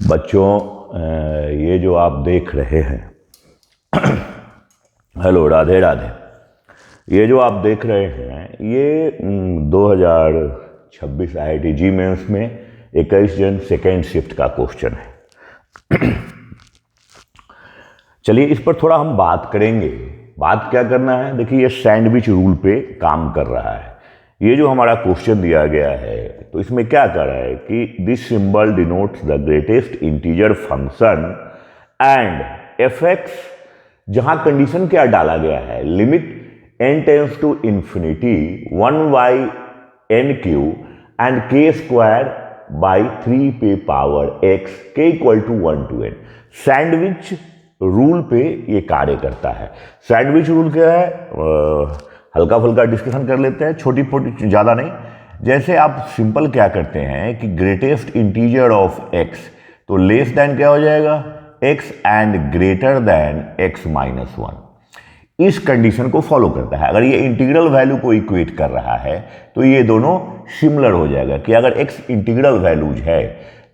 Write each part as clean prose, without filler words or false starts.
बच्चों, ये जो आप देख रहे हैं हेलो, राधे राधे। ये जो आप देख रहे हैं ये 2026 IIT जी मेंस में 21 जन सेकेंड शिफ्ट का क्वेश्चन है। चलिए इस पर थोड़ा हम बात करेंगे। बात क्या करना है, देखिए ये सैंडविच रूल पे काम कर रहा है। ये जो हमारा क्वेश्चन दिया गया है तो इसमें क्या कर रहा है कि this symbol denotes the greatest integer function and f x, जहां कंडीशन क्या डाला गया है, limit n tends to infinity 1/n³ and k square by 3 पे power x k equal to 1 to n। Sandwich rule पे ये कार्य करता है। सैंडविच रूल क्या है, हल्का फुल्का डिस्कशन कर लेते हैं, छोटी छोटी, ज़्यादा नहीं। जैसे आप सिंपल क्या करते हैं कि ग्रेटेस्ट इंटीजर ऑफ x, तो लेस देन क्या हो जाएगा x and greater than x minus 1। इस कंडीशन को फॉलो करता है। अगर ये इंटीग्रल वैल्यू को इक्वेट कर रहा है तो ये दोनों सिमिलर हो जाएगा कि अगर x इंटीग्रल वैल्यूज है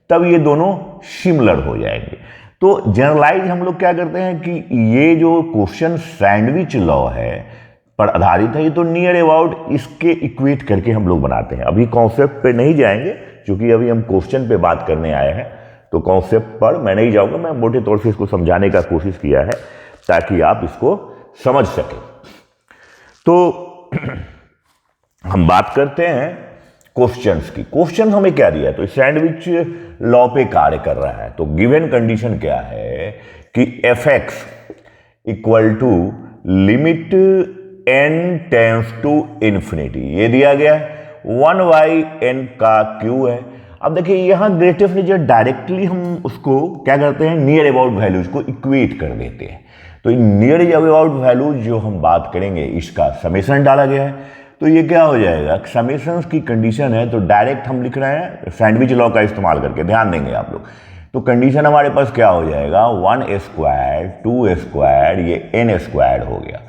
तब ये दोनों सिमिलर हो जाएंगे। तो जनरलाइज हम लोग क्या करते हैं कि ये जो क्वेश्चन सैंडविच लॉ है पर आधारित है, ये तो नियर अबाउट इसके इक्वेट करके हम लोग बनाते हैं। अभी कॉन्सेप्ट पे नहीं जाएंगे क्योंकि अभी हम क्वेश्चन पे बात करने आए हैं, तो कॉन्सेप्ट पर मैं नहीं जाऊंगा। मैं मोटे तौर से इसको समझाने का कोशिश किया है ताकि आप इसको समझ सकें। तो हम बात करते हैं क्वेश्चंस की। क्वेश्चन हमें क्या दिया है, तो सैंडविच लॉ पे कार्य कर रहा है। तो गिवन कंडीशन क्या है कि fx equal to limit n tends to infinity, ये दिया गया है 1/n का q है। अब देखिए यहां ग्रेटेस्ट इंटीजर डायरेक्टली हम उसको क्या करते हैं, नियर अबाउट वैल्यूज को इक्वेट कर देते हैं। तो नियर अबाउट वैल्यूज जो हम बात करेंगे इसका समेशन डाला गया है। तो ये क्या हो जाएगा, समेशन की कंडीशन है तो डायरेक्ट हम लिख रहे हैं सैंडविच लॉ का इस्तेमाल करके, ध्यान देंगे आप लोग। तो कंडीशन हमारे पास क्या हो जाएगा, 1² 2² ये n² हो गया।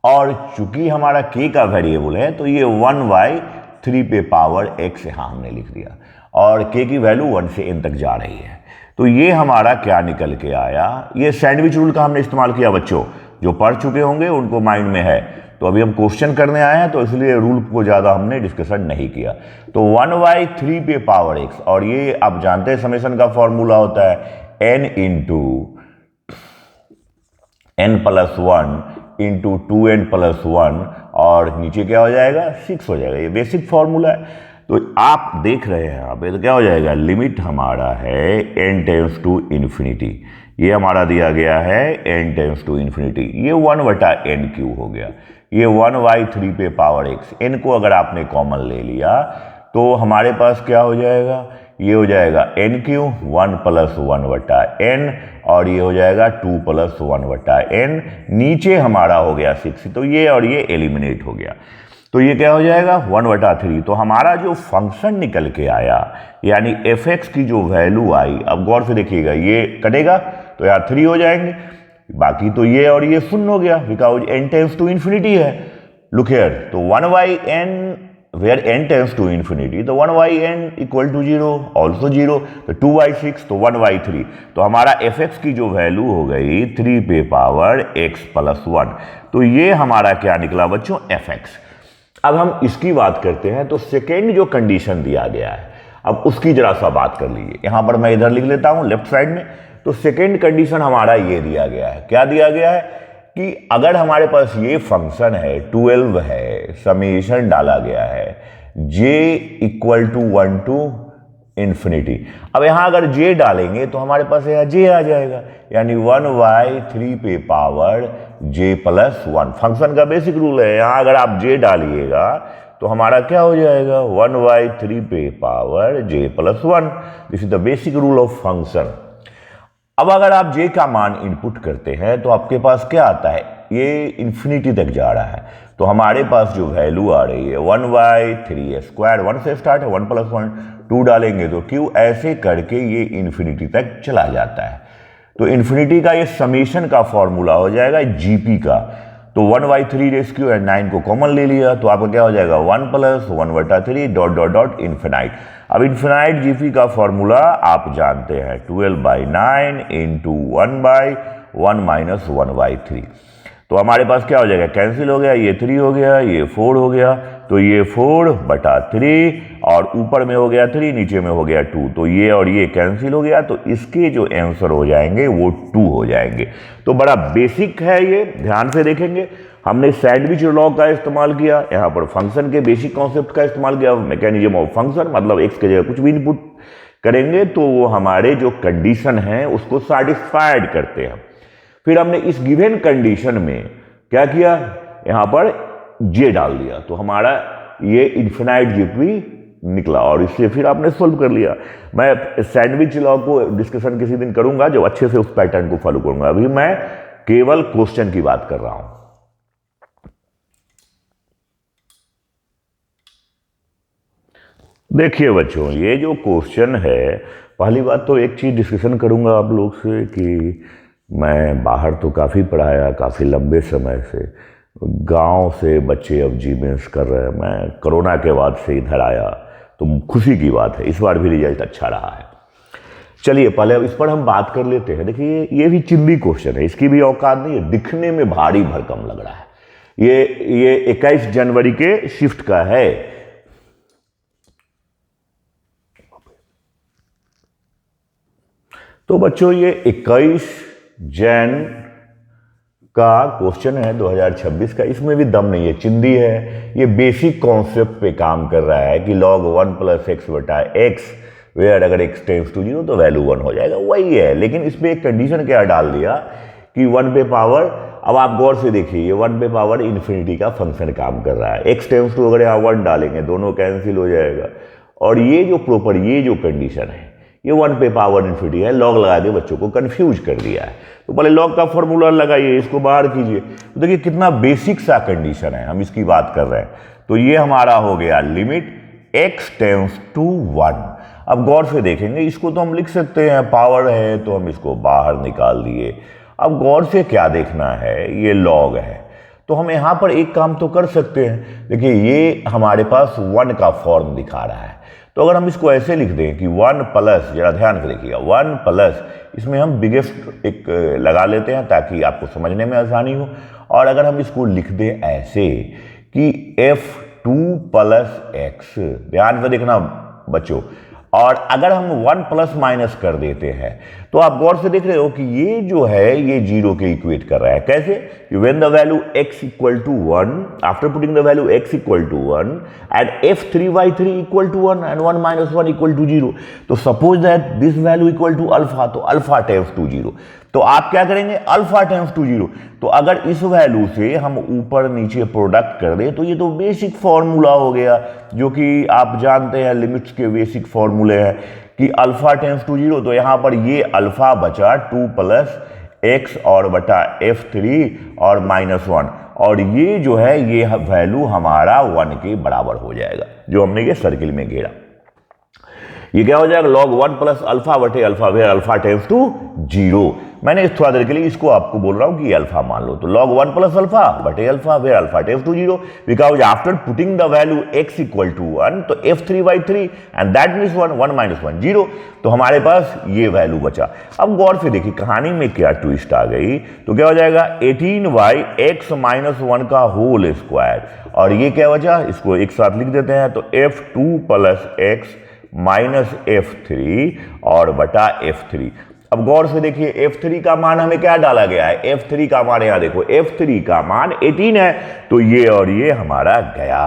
और चूंकि हमारा k का वेरिएबल है तो ये 1/3 पे पावर x यहां हमने लिख दिया और k की वैल्यू 1 से n तक जा रही है। तो ये हमारा क्या निकल के आया, ये सैंडविच रूल का हमने इस्तेमाल किया। बच्चों जो पढ़ चुके होंगे उनको माइंड में है। तो अभी हम क्वेश्चन करने आए हैं तो इसलिए रूल को ज़्यादा हमने डिस्कशन नहीं किया। तो 1/3 पे पावर x, और ये आप जानते हैं समेशन का फॉर्मूला होता है n into n+1 into 2n + 1 और नीचे क्या हो जाएगा 6 हो जाएगा। ये बेसिक फॉर्मूला है। तो आप देख रहे हैं यहाँ पे तो क्या हो जाएगा, लिमिट हमारा है n टेंड्स टू इंफिनिटी, ये हमारा दिया गया है n टेंड्स टू इंफिनिटी, ये 1/n³ हो गया। ये 1/3 पे पावर x, n को अगर आपने कॉमन ले लिया तो हमारे पास क्या हो जाएगा, ये हो जाएगा n³ 1 + 1/n और ये हो जाएगा 2 + 1/n, नीचे हमारा हो गया 6। तो ये और ये एलिमिनेट हो गया। तो ये क्या हो जाएगा 1/3। तो हमारा जो फंक्शन निकल के आया यानी fx की जो वैल्यू आई, अब गौर से देखिएगा ये कटेगा तो यार 3 हो जाएंगे, बाकी तो ये और ये शून्य हो गया because n tends to infinity है। लुक हियर, तो 1/n where n tends to infinity, तो 1/n इक्वल टू 0 ऑल्सो 0, तो 2/6 तो 1/3। तो हमारा fx की जो वैल्यू हो गई 3 पे पावर x + 1। तो ये हमारा क्या निकला बच्चों, fx। अब हम इसकी बात करते हैं तो सेकेंड जो कंडीशन दिया गया है अब उसकी जरा सा बात कर लीजिए। यहां पर मैं इधर लिख लेता हूं लेफ्ट साइड में। तो सेकेंड कंडीशन हमारा ये दिया गया है, क्या दिया गया है कि अगर हमारे पास ये फंक्शन है 12 है, समेशन डाला गया है j equal to 1 to infinity. अब यहां अगर j डालेंगे तो हमारे पास यहाँ j आ जाएगा यानी 1/3 पे पावर j + 1। फंक्शन का बेसिक रूल है, यहां अगर आप j डालिएगा तो हमारा क्या हो जाएगा 1/3 पे power j + 1। This is the basic rule of function. अब अगर आप j का मान इनपुट करते हैं तो आपके पास क्या आता है, ये इंफिनिटी तक जा रहा है। तो हमारे पास जो वैल्यू आ रही है 1/3², 1 से स्टार्ट है, 1 + 1 2 डालेंगे तो q, ऐसे करके ये इंफिनिटी तक चला जाता है। तो इंफिनिटी का ये समेशन का फॉर्मूला हो जाएगा जीपी का। तो 1/3 रेस्क्यू एंड 9 को कॉमन ले लिया, तो आपका क्या हो जाएगा 1 + 1/3 डॉट डॉट डॉट इन्फिनाइट। अब इन्फिनाइट जीपी का फॉर्मूला आप जानते हैं 12/9 × 1/1 - 1/3। तो हमारे पास क्या हो जाएगा, कैंसिल हो गया, ये 3 हो गया, ये 4 हो गया, तो ये 4/3 और ऊपर में हो गया 3, नीचे में हो गया 2, तो ये और ये कैंसिल हो गया, तो इसके जो आंसर हो जाएंगे वो 2 हो जाएंगे। तो बड़ा बेसिक है ये, ध्यान से देखेंगे। हमने सैंडविच लॉ का इस्तेमाल किया, यहाँ पर फंक्शन के बेसिक कॉन्सेप्ट का इस्तेमाल किया, मैकेनिज्म ऑफ फंक्शन, मतलब x के जगह कुछ भी इनपुट करेंगे तो वो हमारे जो कंडीशन है उसको सेटिस्फाइड करते हैं। फिर हमने इस गिवन कंडीशन में क्या किया, यहां पर जे डाल दिया, तो हमारा ये इन्फिनाइट जीपी निकला और इससे फिर आपने सोल्व कर लिया। मैं सैंडविच लॉ को डिस्कशन किसी दिन करूंगा जो अच्छे से उस पैटर्न को फॉलो करूंगा, अभी मैं केवल क्वेश्चन की बात कर रहा हूं। देखिए बच्चों, ये जो क्वेश्चन है, पहली बात तो एक चीज डिस्कशन करूंगा आप लोग से कि मैं बाहर तो काफ़ी पढ़ाया, काफ़ी लंबे समय से, गांव से बच्चे अब जीमेंस कर रहे हैं। मैं कोरोना के बाद से इधर आया, तो खुशी की बात है, इस बार भी रिजल्ट अच्छा रहा है। चलिए पहले अब इस पर हम बात कर लेते हैं। देखिए ये भी चिंदी क्वेश्चन है, इसकी भी औकात नहीं है, दिखने में भारी भरकम लग रहा है। ये 21 जनवरी के शिफ्ट का है। तो बच्चों ये 21 जैन का क्वेश्चन है 2026 का, इसमें भी दम नहीं है, चिंदी है। ये बेसिक कॉन्सेप्ट पे काम कर रहा है कि log 1 + x/x, वेयर अगर x टेंड्स टू 0 तो वैल्यू 1 हो जाएगा, वही है। लेकिन इस पे एक कंडीशन क्या डाल दिया कि 1 पे पावर, अब आप गौर से देखिए, ये 1 पे पावर इन्फिनिटी का फंक्शन काम कर रहा है। x टेंड्स टू अगर यहाँ 1 डालेंगे दोनों कैंसिल हो जाएगा, और ये जो प्रॉपर ये जो कंडीशन है ये 1 पे पावर इन्फिनिटी है, लॉग लगा के बच्चों को कंफ्यूज कर दिया है। तो पहले लॉग का फॉर्मूला लगाइए, इसको बाहर कीजिए, तो देखिए कितना बेसिक सा कंडीशन है, हम इसकी बात कर रहे हैं। तो ये हमारा हो गया लिमिट x टेंड्स टू 1। अब गौर से देखेंगे, इसको तो हम लिख सकते हैं, पावर है तो हम इसको बाहर निकाल दिए। अब गौर से क्या देखना है, ये लॉग है, तो हम यहां पर एक काम तो कर सकते हैं। देखिए ये हमारे पास 1 का फॉर्म दिखा रहा है, तो अगर हम इसको ऐसे लिख दें कि 1 प्लस, जरा ध्यान से देखिएगा, 1 प्लस, इसमें हम बिगेस्ट एक लगा लेते हैं ताकि आपको समझने में आसानी हो। और अगर हम इसको लिख दें ऐसे कि f2 + x, ध्यान से देखना बच्चों, और अगर हम 1 प्लस माइनस कर देते हैं तो आप गौर से देख रहे हो कि ये जो है ये 0 के इक्वेट कर रहा है। कैसे, when the value x = 1, after putting the value x = 1 and f3/3 = 1 and 1 - 1 = 0, तो suppose that this value equal to alpha, तो अल्फा टेंड्स टू 0, तो आप क्या करेंगे, अल्फा टेंड्स टू 0। तो अगर इस वैल्यू से हम ऊपर नीचे प्रोडक्ट कर दें तो ये तो बेसिक फॉर्मूला हो गया, जो कि आप जानते हैं लिमिट्स के बेसिक फॉर्मूले हैं कि अल्फा टेंड्स टू 0। तो यहां पर ये अल्फा बचा 2 + x और बटा f3 और -1, और ये जो है ये वैल्यू हमारा 1 के बराबर हो जाएगा, जो हमने ये सर्किल में घेरा। ये क्या हो जाएगा, log 1 + अल्फा बटे alpha, where alpha tends to 0। मैंने थोड़ा देर के लिए इसको आपको बोल रहा हूं कि अल्फा मान लो, तो log 1 + अल्फा बटे alpha, where alpha tends to 0, because after putting the value x = 1, तो f3/3 एंड दैट मींस 1 - 1 0, तो हमारे पास ये वैल्यू बचा। अब गौर से देखिए कहानी में क्या ट्विस्ट आ गई, तो क्या हो जाएगा 18y(x - 1) का होल स्क्वायर, और ये क्या बचा, इसको एक साथ लिख देते हैं, तो f2 + x -f3 और बटा f3। अब गौर से देखिए f3 का मान हमें क्या डाला गया है, f3 का मान यहां देखो, f3 का मान 18 है, तो ये और ये हमारा गया।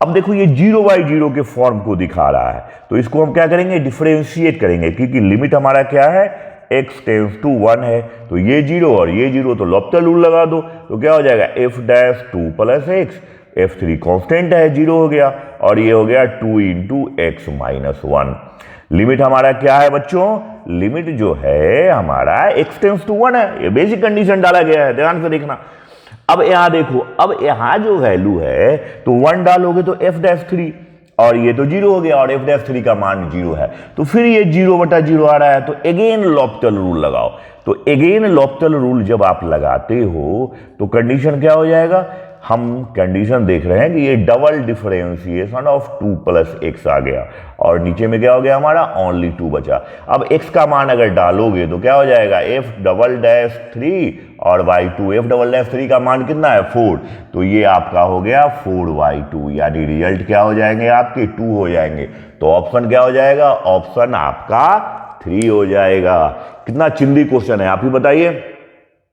अब देखो ये 0/0 के फॉर्म को दिखा रहा है, तो इसको हम क्या करेंगे, डिफरेंशिएट करेंगे, क्योंकि लिमिट हमारा क्या है, x टेंड्स टू 1 है, तो ये 0 और ये 0, तो लॉप्टर रूल लगा दो, तो क्या हो जाएगा f'2 + x, f3 कांस्टेंट है 0 हो गया, और ये हो गया 2 × x - 1। लिमिट हमारा क्या है बच्चों, लिमिट जो है हमारा x टेंड्स टू 1 है, ये बेसिक कंडीशन डाला गया है, ध्यान से देखना। अब यहां देखो, अब यहां जो वैल्यू है तो 1 डालोगे तो f'3, और ये तो 0 हो गया और f'3 का मान 0 है, तो फिर ये 0/0 आ रहा है, तो अगेन लॉप्टल रूल लगाओ। तो अगेन लॉप्टल रूल जब आप लगाते हो तो कंडीशन क्या हो जाएगा, हम कंडीशन देख रहे हैं कि ये डबल डिफरेंशिएशन ऑफ 2 + x आ गया और नीचे में क्या हो गया हमारा, ओनली 2 बचा। अब x का मान अगर डालोगे तो क्या हो जाएगा, f'3 और y2, f'3 का मान कितना है 4, तो ये आपका हो गया 4y2, यानी रिजल्ट क्या हो जाएंगे आपके 2 हो जाएंगे। तो ऑप्शन क्या हो जाएगा, ऑप्शन आपका 3 हो जाएगा। कितना चिंदी क्वेश्चन है आप ही बताइए।